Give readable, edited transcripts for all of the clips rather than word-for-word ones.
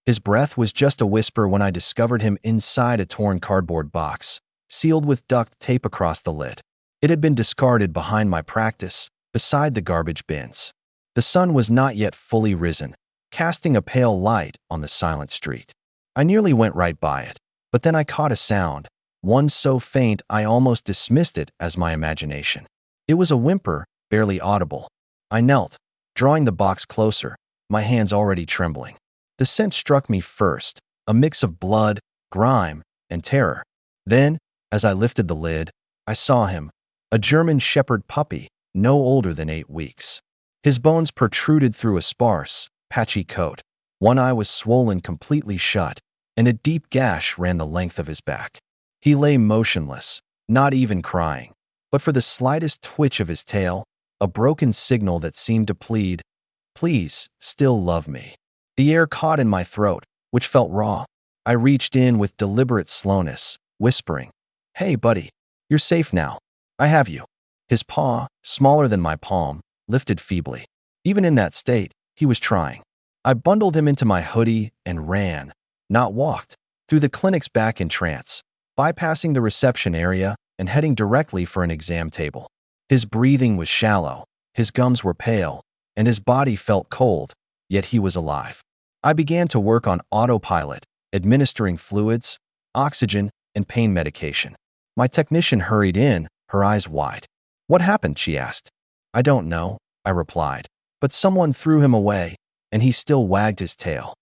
His breath was just a whisper when I discovered him inside a torn cardboard box, sealed with duct tape across the lid. It had been discarded behind my practice, beside the garbage bins. The sun was not yet fully risen, casting a pale light on the silent street. I nearly went right by it, but then I caught a sound, one so faint I almost dismissed it as my imagination. It was a whimper, barely audible. I knelt, drawing the box closer, my hands already trembling. The scent struck me first, a mix of blood, grime, and terror. Then, as I lifted the lid, I saw him, a German Shepherd puppy, no older than 8 weeks. His bones protruded through a sparse, patchy coat. One eye was swollen completely shut, and a deep gash ran the length of his back. He lay motionless, not even crying, but for the slightest twitch of his tail, a broken signal that seemed to plead, "Please, still love me." The air caught in my throat, which felt raw. I reached in with deliberate slowness, whispering, "Hey, buddy, you're safe now. I have you." His paw, smaller than my palm, lifted feebly. Even in that state, he was trying. I bundled him into my hoodie and ran, not walked, through the clinic's back entrance, bypassing the reception area and heading directly for an exam table. His breathing was shallow, his gums were pale, and his body felt cold, yet he was alive. I began to work on autopilot, administering fluids, oxygen, and pain medication. My technician hurried in, her eyes wide. "What happened?" she asked. "I don't know," I replied, "but someone threw him away, and he still wagged his tail."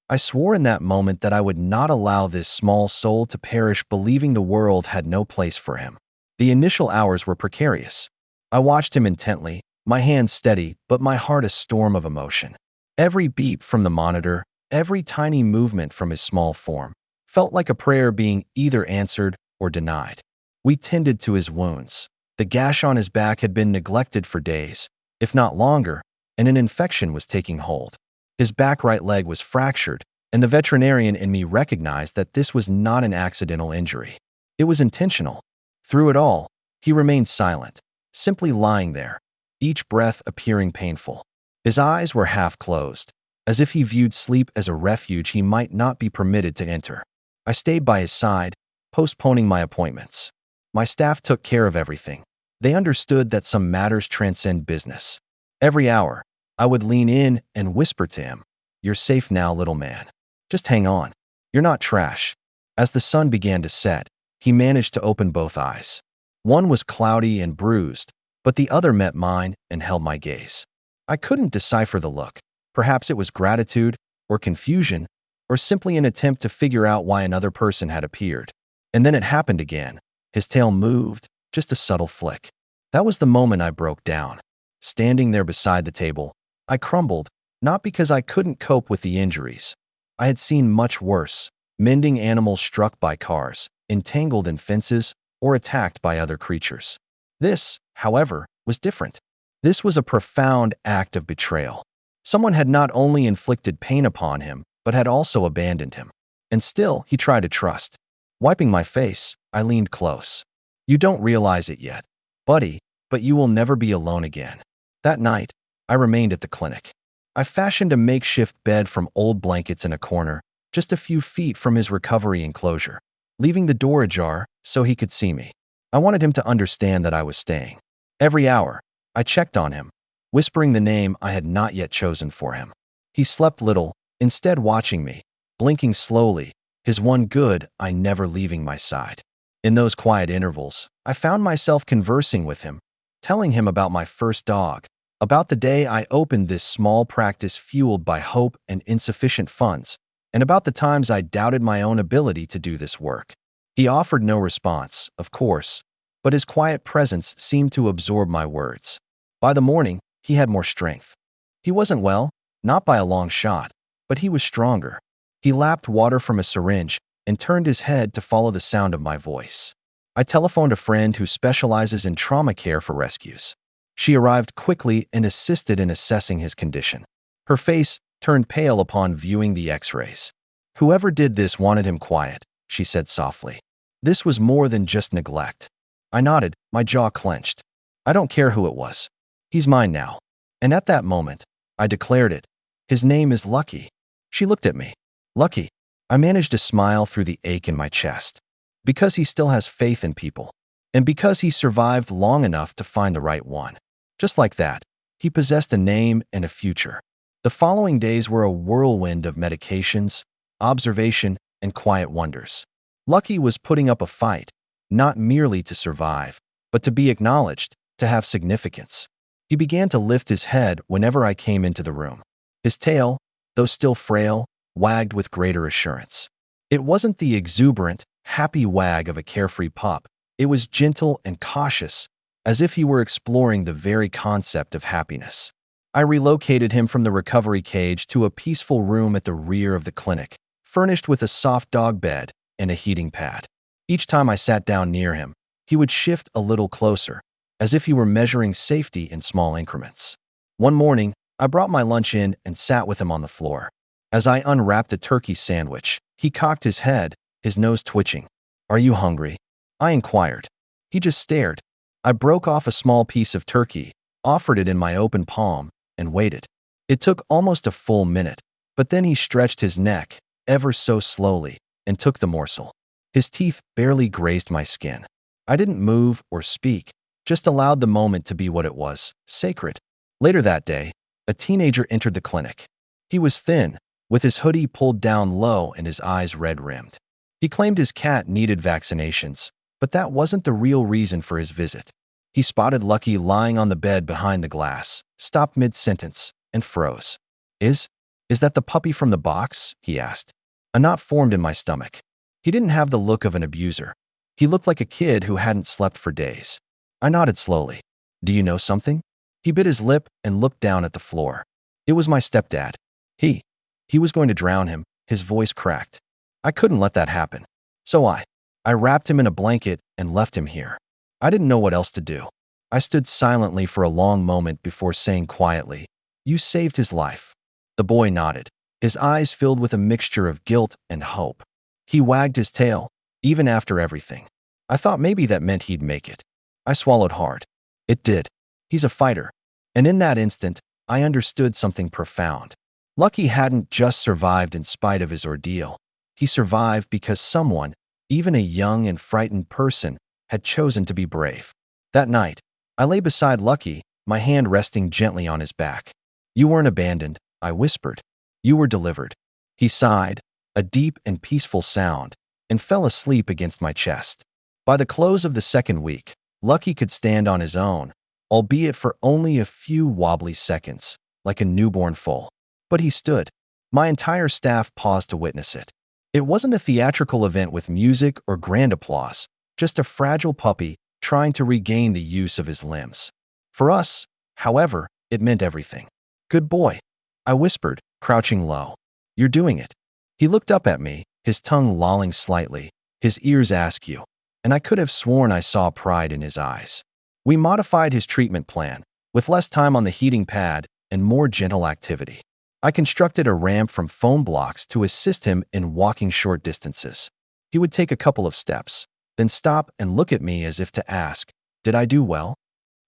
I swore in that moment that I would not allow this small soul to perish, believing the world had no place for him. The initial hours were precarious. I watched him intently, my hands steady, but my heart a storm of emotion. Every beep from the monitor, every tiny movement from his small form, felt like a prayer being either answered or denied. We tended to his wounds. The gash on his back had been neglected for days, if not longer, and an infection was taking hold. His back right leg was fractured, and the veterinarian in me recognized that this was not an accidental injury. It was intentional. Through it all, he remained silent, simply lying there, each breath appearing painful. His eyes were half closed, as if he viewed sleep as a refuge he might not be permitted to enter. I stayed by his side, postponing my appointments. My staff took care of everything. They understood that some matters transcend business. Every hour, I would lean in and whisper to him, "You're safe now, little man. Just hang on. You're not trash." As the sun began to set, he managed to open both eyes. One was cloudy and bruised, but the other met mine and held my gaze. I couldn't decipher the look. Perhaps it was gratitude, or confusion, or simply an attempt to figure out why another person had appeared. And then it happened again. His tail moved, just a subtle flick. That was the moment I broke down. Standing there beside the table, I crumbled, not because I couldn't cope with the injuries. I had seen much worse, mending animals struck by cars, entangled in fences, or attacked by other creatures. This, however, was different. This was a profound act of betrayal. Someone had not only inflicted pain upon him, but had also abandoned him. And still, he tried to trust. Wiping my face, I leaned close. "You don't realize it yet, buddy, but you will never be alone again." That night, I remained at the clinic. I fashioned a makeshift bed from old blankets in a corner, just a few feet from his recovery enclosure, leaving the door ajar so he could see me. I wanted him to understand that I was staying. Every hour, I checked on him, whispering the name I had not yet chosen for him. He slept little, instead watching me, blinking slowly, his one good eye never leaving my side. In those quiet intervals, I found myself conversing with him, telling him about my first dog, about the day I opened this small practice fueled by hope and insufficient funds, and about the times I doubted my own ability to do this work. He offered no response, of course, but his quiet presence seemed to absorb my words. By the morning, he had more strength. He wasn't well, not by a long shot, but he was stronger. He lapped water from a syringe and turned his head to follow the sound of my voice. I telephoned a friend who specializes in trauma care for rescues. She arrived quickly and assisted in assessing his condition. Her face turned pale upon viewing the x-rays. "Whoever did this wanted him quiet," she said softly. "This was more than just neglect." I nodded, my jaw clenched. "I don't care who it was. He's mine now." And at that moment, I declared it. "His name is Lucky." She looked at me. Lucky. I managed to smile through the ache in my chest. Because he still has faith in people. And because he survived long enough to find the right one. Just like that, he possessed a name and a future. The following days were a whirlwind of medications, observation, and quiet wonders. Lucky was putting up a fight, not merely to survive, but to be acknowledged, to have significance. He began to lift his head whenever I came into the room. His tail, though still frail, wagged with greater assurance. It wasn't the exuberant, happy wag of a carefree pup. It was gentle and cautious, as if he were exploring the very concept of happiness. I relocated him from the recovery cage to a peaceful room at the rear of the clinic, furnished with a soft dog bed and a heating pad. Each time I sat down near him, he would shift a little closer, as if he were measuring safety in small increments. One morning, I brought my lunch in and sat with him on the floor. As I unwrapped a turkey sandwich, he cocked his head, his nose twitching. "Are you hungry?" I inquired. He just stared. I broke off a small piece of turkey, offered it in my open palm, and waited. It took almost a full minute, but then he stretched his neck, ever so slowly, and took the morsel. His teeth barely grazed my skin. I didn't move or speak, just allowed the moment to be what it was, sacred. Later that day, a teenager entered the clinic. He was thin, with his hoodie pulled down low and his eyes red-rimmed. He claimed his cat needed vaccinations, but that wasn't the real reason for his visit. He spotted Lucky lying on the bed behind the glass, stopped mid-sentence, and froze. Is that the puppy from the box?" he asked. A knot formed in my stomach. He didn't have the look of an abuser. He looked like a kid who hadn't slept for days. I nodded slowly. "Do you know something?" He bit his lip and looked down at the floor. It was my stepdad. He was going to drown him, his voice cracked. I couldn't let that happen. So I wrapped him in a blanket and left him here. I didn't know what else to do. I stood silently for a long moment before saying quietly, "You saved his life." The boy nodded, his eyes filled with a mixture of guilt and hope. He wagged his tail, even after everything. I thought maybe that meant he'd make it. I swallowed hard. It did. He's a fighter. And in that instant, I understood something profound. Lucky hadn't just survived in spite of his ordeal. He survived because someone, even a young and frightened person, had chosen to be brave. That night, I lay beside Lucky, my hand resting gently on his back. "You weren't abandoned," I whispered. "You were delivered." He sighed, a deep and peaceful sound, and fell asleep against my chest. By the close of the second week, Lucky could stand on his own, albeit for only a few wobbly seconds, like a newborn foal. But he stood. My entire staff paused to witness it. It wasn't a theatrical event with music or grand applause, just a fragile puppy trying to regain the use of his limbs. For us, however, it meant everything. "Good boy," I whispered, crouching low. "You're doing it." He looked up at me, his tongue lolling slightly, his ears askew, and I could have sworn I saw pride in his eyes. We modified his treatment plan, with less time on the heating pad and more gentle activity. I constructed a ramp from foam blocks to assist him in walking short distances. He would take a couple of steps, then stop and look at me as if to ask, "Did I do well?"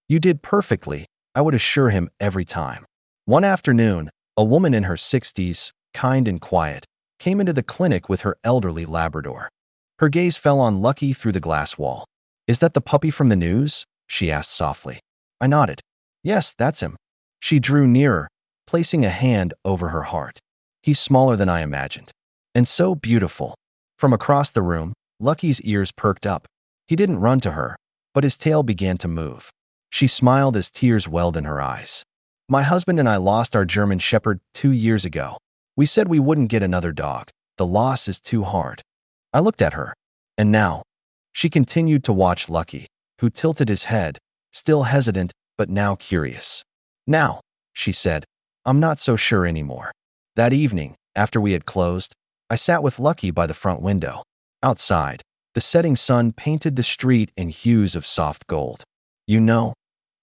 "You did perfectly," I would assure him every time. One afternoon, a woman in her 60s, kind and quiet, came into the clinic with her elderly Labrador. Her gaze fell on Lucky through the glass wall. "Is that the puppy from the news?" she asked softly. I nodded. "Yes, that's him." She drew nearer, placing a hand over her heart. "He's smaller than I imagined. And so beautiful." From across the room, Lucky's ears perked up. He didn't run to her, but his tail began to move. She smiled as tears welled in her eyes. "My husband and I lost our German Shepherd 2 years ago. We said we wouldn't get another dog. The loss is too hard." I looked at her. "And now?" She continued to watch Lucky, who tilted his head, still hesitant but now curious. "Now," she said, "I'm not so sure anymore." That evening, after we had closed, I sat with Lucky by the front window. Outside, the setting sun painted the street in hues of soft gold. "You know,"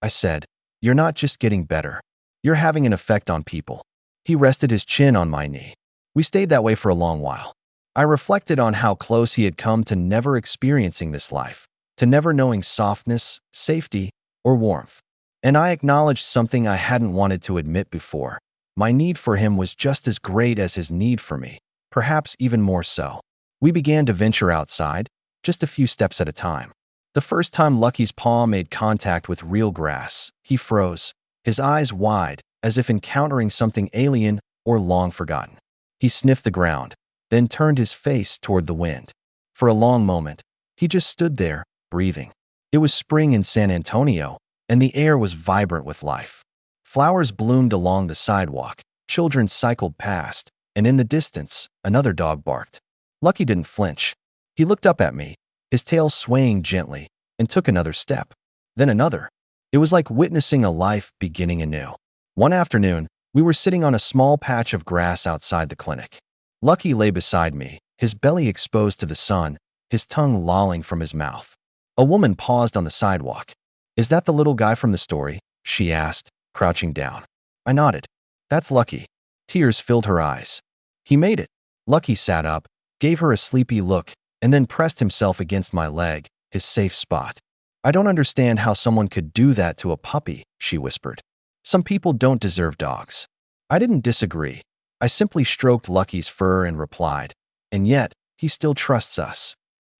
I said, "you're not just getting better. You're having an effect on people." He rested his chin on my knee. We stayed that way for a long while. I reflected on how close he had come to never experiencing this life, to never knowing softness, safety, or warmth. And I acknowledged something I hadn't wanted to admit before. My need for him was just as great as his need for me. perhaps even more so. We began to venture outside, just a few steps at a time. The first time Lucky's paw made contact with real grass, he froze, his eyes wide, as if encountering something alien or long forgotten. He sniffed the ground, then turned his face toward the wind. For a long moment, he just stood there, breathing. It was spring in San Antonio, and the air was vibrant with life. Flowers bloomed along the sidewalk, children cycled past, and in the distance, another dog barked. Lucky didn't flinch. He looked up at me, his tail swaying gently, and took another step. Then another. It was like witnessing a life beginning anew. One afternoon, we were sitting on a small patch of grass outside the clinic. Lucky lay beside me, his belly exposed to the sun, his tongue lolling from his mouth. A woman paused on the sidewalk. "Is that the little guy from the story?" she asked, crouching down. I nodded. "That's Lucky." Tears filled her eyes. "He made it." Lucky sat up, gave her a sleepy look, and then pressed himself against my leg, his safe spot. "I don't understand how someone could do that to a puppy," she whispered. "Some people don't deserve dogs." I didn't disagree. I simply stroked Lucky's fur and replied, "And yet, he still trusts us."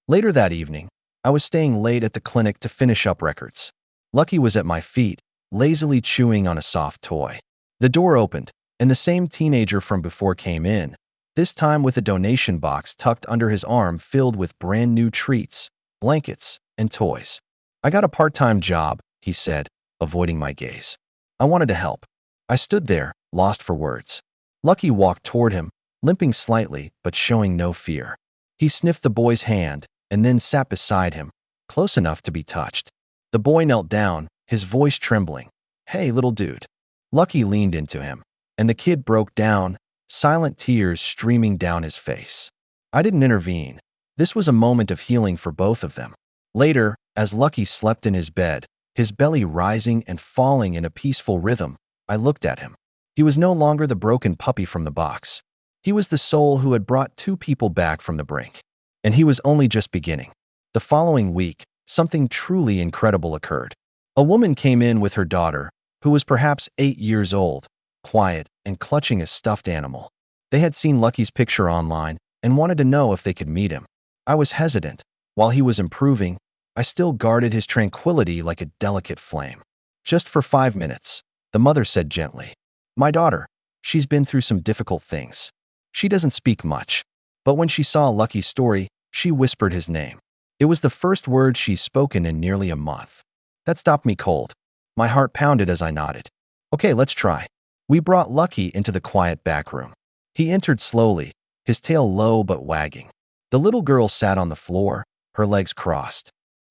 Later that evening, I was staying late at the clinic to finish up records. Lucky was at my feet, lazily chewing on a soft toy. The door opened, and the same teenager from before came in, this time with a donation box tucked under his arm filled with brand new treats, blankets, and toys. "I got a part-time job," he said, avoiding my gaze. I wanted to help. I stood there, lost for words. Lucky walked toward him, limping slightly but showing no fear. He sniffed the boy's hand and then sat beside him, close enough to be touched. The boy knelt down, his voice trembling. "Hey, little dude." Lucky leaned into him, and the kid broke down, silent tears streaming down his face. I didn't intervene. This was a moment of healing for both of them. Later, as Lucky slept in his bed, his belly rising and falling in a peaceful rhythm, I looked at him. He was no longer the broken puppy from the box. He was the soul who had brought two people back from the brink. And he was only just beginning. The following week, something truly incredible occurred. A woman came in with her daughter, who was perhaps 8 years old, quiet and clutching a stuffed animal. They had seen Lucky's picture online and wanted to know if they could meet him. I was hesitant. While he was improving, I still guarded his tranquility like a delicate flame. "Just for 5 minutes," the mother said gently. "My daughter, she's been through some difficult things. She doesn't speak much, but when she saw Lucky's story, she whispered his name. It was the first word she's spoken in nearly a month. That stopped me cold. My heart pounded as I nodded. "Okay, let's try." We brought Lucky into the quiet back room. He entered slowly, his tail low but wagging. The little girl sat on the floor, her legs crossed,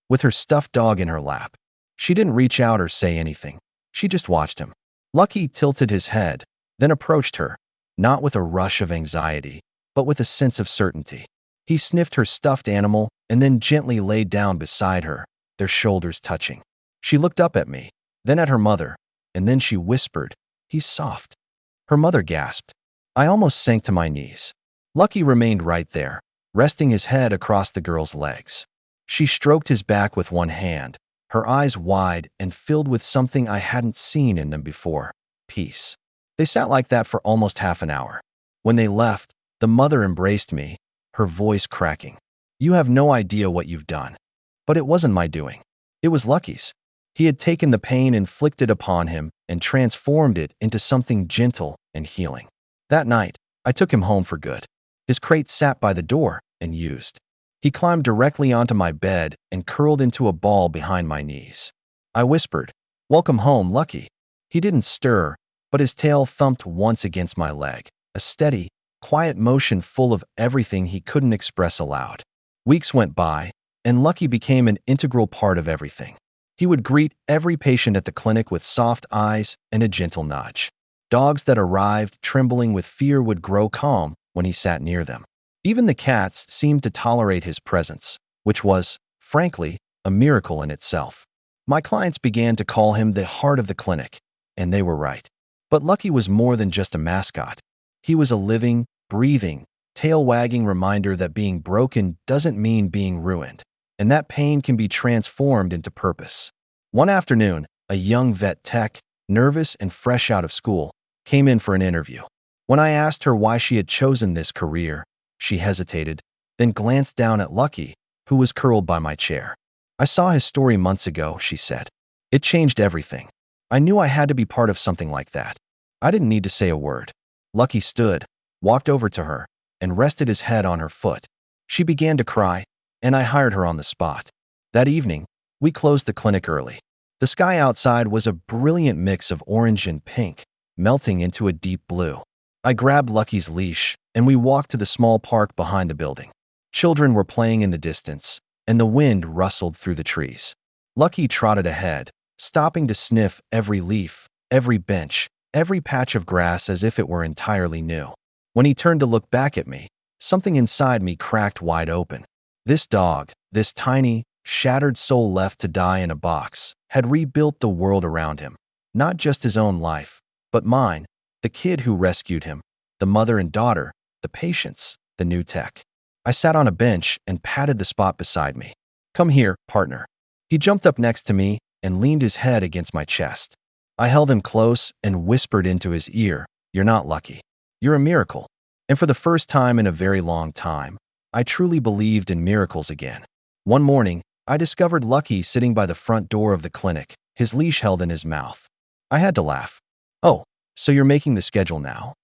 with her stuffed dog in her lap. She didn't reach out or say anything. She just watched him. Lucky tilted his head, then approached her, not with a rush of anxiety, but with a sense of certainty. He sniffed her stuffed animal and then gently laid down beside her, their shoulders touching. She looked up at me, then at her mother, and then she whispered, "He's soft." Her mother gasped. I almost sank to my knees. Lucky remained right there, resting his head across the girl's legs. She stroked his back with one hand, her eyes wide and filled with something I hadn't seen in them before: peace. They sat like that for almost half an hour. When they left, the mother embraced me, her voice cracking. "You have no idea what you've done." But it wasn't my doing. It was Lucky's. He had taken the pain inflicted upon him and transformed it into something gentle and healing. That night, I took him home for good. His crate sat by the door and used. He climbed directly onto my bed and curled into a ball behind my knees. I whispered, "Welcome home, Lucky." He didn't stir, but his tail thumped once against my leg, a steady, quiet motion full of everything he couldn't express aloud. Weeks went by, and Lucky became an integral part of everything. He would greet every patient at the clinic with soft eyes and a gentle nudge. Dogs that arrived trembling with fear would grow calm when he sat near them. Even the cats seemed to tolerate his presence, which was, frankly, a miracle in itself. My clients began to call him the heart of the clinic, and they were right. But Lucky was more than just a mascot. He was a living, breathing, tail-wagging reminder that being broken doesn't mean being ruined, and that pain can be transformed into purpose. One afternoon, a young vet tech, nervous and fresh out of school, came in for an interview. When I asked her why she had chosen this career, She hesitated, then glanced down at Lucky, who was curled by my chair. I saw his story months ago, she said. It changed everything. I knew I had to be part of something like that. I didn't need to say a word. Lucky stood, walked over to her, and rested his head on her foot. She began to cry, and I hired her on the spot. That evening, we closed the clinic early. The sky outside was a brilliant mix of orange and pink, melting into a deep blue. I grabbed Lucky's leash, and we walked to the small park behind the building. Children were playing in the distance, and the wind rustled through the trees. Lucky trotted ahead, stopping to sniff every leaf, every bench, every patch of grass as if it were entirely new. When he turned to look back at me, something inside me cracked wide open. This dog, this tiny, shattered soul left to die in a box, had rebuilt the world around him. Not just his own life, but mine, the kid who rescued him, the mother and daughter, the patients, the new tech. I sat on a bench and patted the spot beside me. Come here, partner. He jumped up next to me and leaned his head against my chest. I held him close and whispered into his ear, "You're not lucky. You're a miracle." And for the first time in a very long time, I truly believed in miracles again. One morning, I discovered Lucky sitting by the front door of the clinic, his leash held in his mouth. I had to laugh. "Oh, so you're making the schedule now?"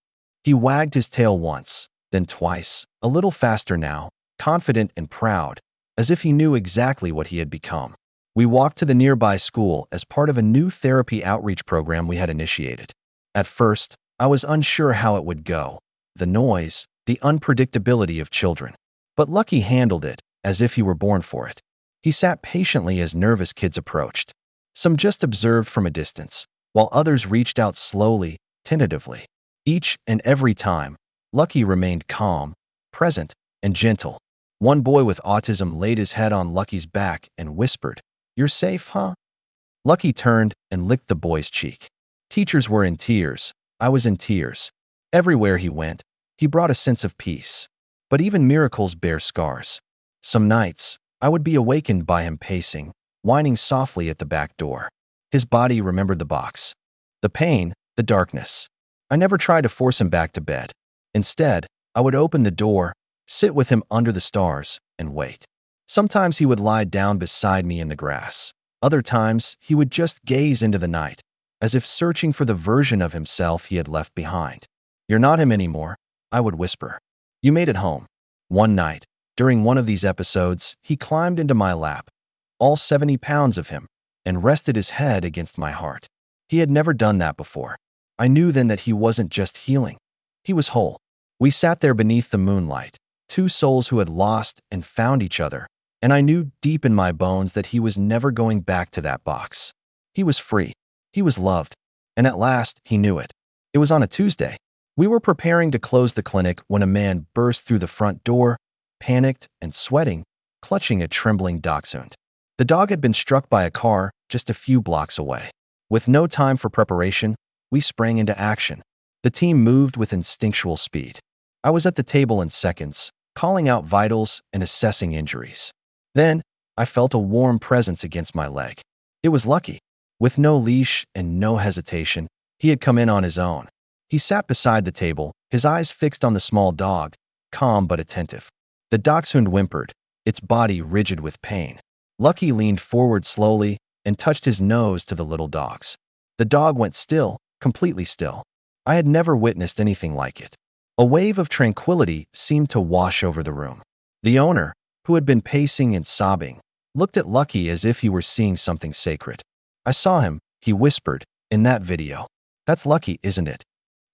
He wagged his tail once, then twice, a little faster now, confident and proud, as if he knew exactly what he had become. We walked to the nearby school as part of a new therapy outreach program we had initiated. At first, I was unsure how it would go. The noise, the unpredictability of children. But Lucky handled it as if he were born for it. He sat patiently as nervous kids approached. Some just observed from a distance, while others reached out slowly, tentatively. Each and every time, Lucky remained calm, present, and gentle. One boy with autism laid his head on Lucky's back and whispered, "You're safe, huh?" Lucky turned and licked the boy's cheek. Teachers were in tears. I was in tears. Everywhere he went, he brought a sense of peace. But even miracles bear scars. Some nights, I would be awakened by him pacing, whining softly at the back door. His body remembered the box. The pain, the darkness. I never tried to force him back to bed. Instead, I would open the door, sit with him under the stars, and wait. Sometimes he would lie down beside me in the grass. Other times, he would just gaze into the night, as if searching for the version of himself he had left behind. "You're not him anymore," I would whisper. "You made it home." One night, during one of these episodes, he climbed into my lap, all 70 pounds of him, and rested his head against my heart. He had never done that before. I knew then that he wasn't just healing. He was whole. We sat there beneath the moonlight, two souls who had lost and found each other, and I knew deep in my bones that he was never going back to that box. He was free. He was loved. And at last, he knew it. It was on a Tuesday. We were preparing to close the clinic when a man burst through the front door, panicked and sweating, clutching a trembling dachshund. The dog had been struck by a car just a few blocks away. With no time for preparation, we sprang into action. The team moved with instinctual speed. I was at the table in seconds, calling out vitals and assessing injuries. Then, I felt a warm presence against my leg. It was Lucky. With no leash and no hesitation, he had come in on his own. He sat beside the table, his eyes fixed on the small dog, calm but attentive. The dachshund whimpered, its body rigid with pain. Lucky leaned forward slowly and touched his nose to the little dog's. The dog went still, completely still. I had never witnessed anything like it. A wave of tranquility seemed to wash over the room. The owner, who had been pacing and sobbing, looked at Lucky as if he were seeing something sacred. "I saw him," he whispered, "in that video. That's Lucky, isn't it?"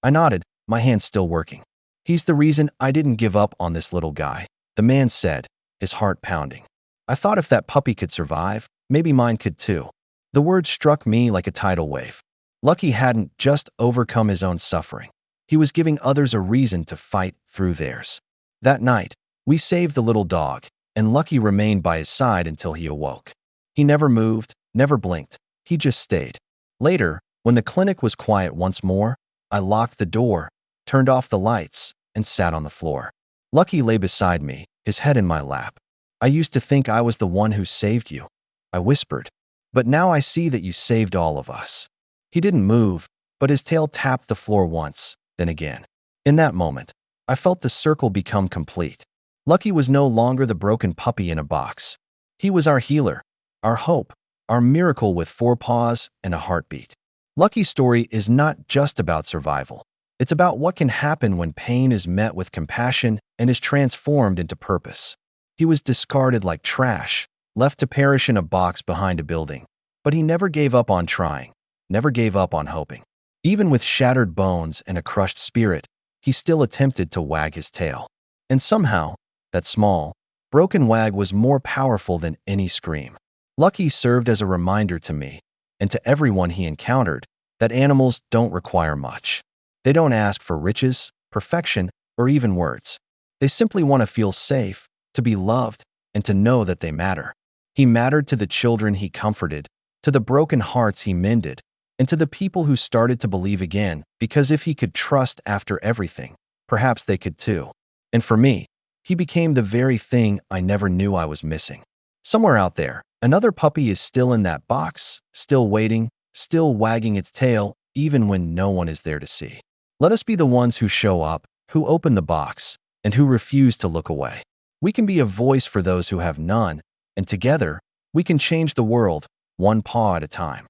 I nodded, my hands still working. "He's the reason I didn't give up on this little guy," the man said, his heart pounding. "I thought if that puppy could survive, maybe mine could too." The words struck me like a tidal wave. Lucky hadn't just overcome his own suffering. He was giving others a reason to fight through theirs. That night, we saved the little dog, and Lucky remained by his side until he awoke. He never moved, never blinked. He just stayed. Later, when the clinic was quiet once more, I locked the door, turned off the lights, and sat on the floor. Lucky lay beside me, his head in my lap. "I used to think I was the one who saved you," I whispered. "But now I see that you saved all of us." He didn't move, but his tail tapped the floor once, then again. In that moment, I felt the circle become complete. Lucky was no longer the broken puppy in a box. He was our healer, our hope, our miracle with 4 paws and a heartbeat. Lucky's story is not just about survival. It's about what can happen when pain is met with compassion and is transformed into purpose. He was discarded like trash, left to perish in a box behind a building. But he never gave up on trying, never gave up on hoping. Even with shattered bones and a crushed spirit, he still attempted to wag his tail. And somehow, that small, broken wag was more powerful than any scream. Lucky served as a reminder to me, and to everyone he encountered, that animals don't require much. They don't ask for riches, perfection, or even words. They simply want to feel safe, to be loved, and to know that they matter. He mattered to the children he comforted, to the broken hearts he mended, and to the people who started to believe again, because if he could trust after everything, perhaps they could too. And for me, he became the very thing I never knew I was missing. Somewhere out there, another puppy is still in that box, still waiting, still wagging its tail, even when no one is there to see. Let us be the ones who show up, who open the box, and who refuse to look away. We can be a voice for those who have none, and together, we can change the world, 1 paw at a time.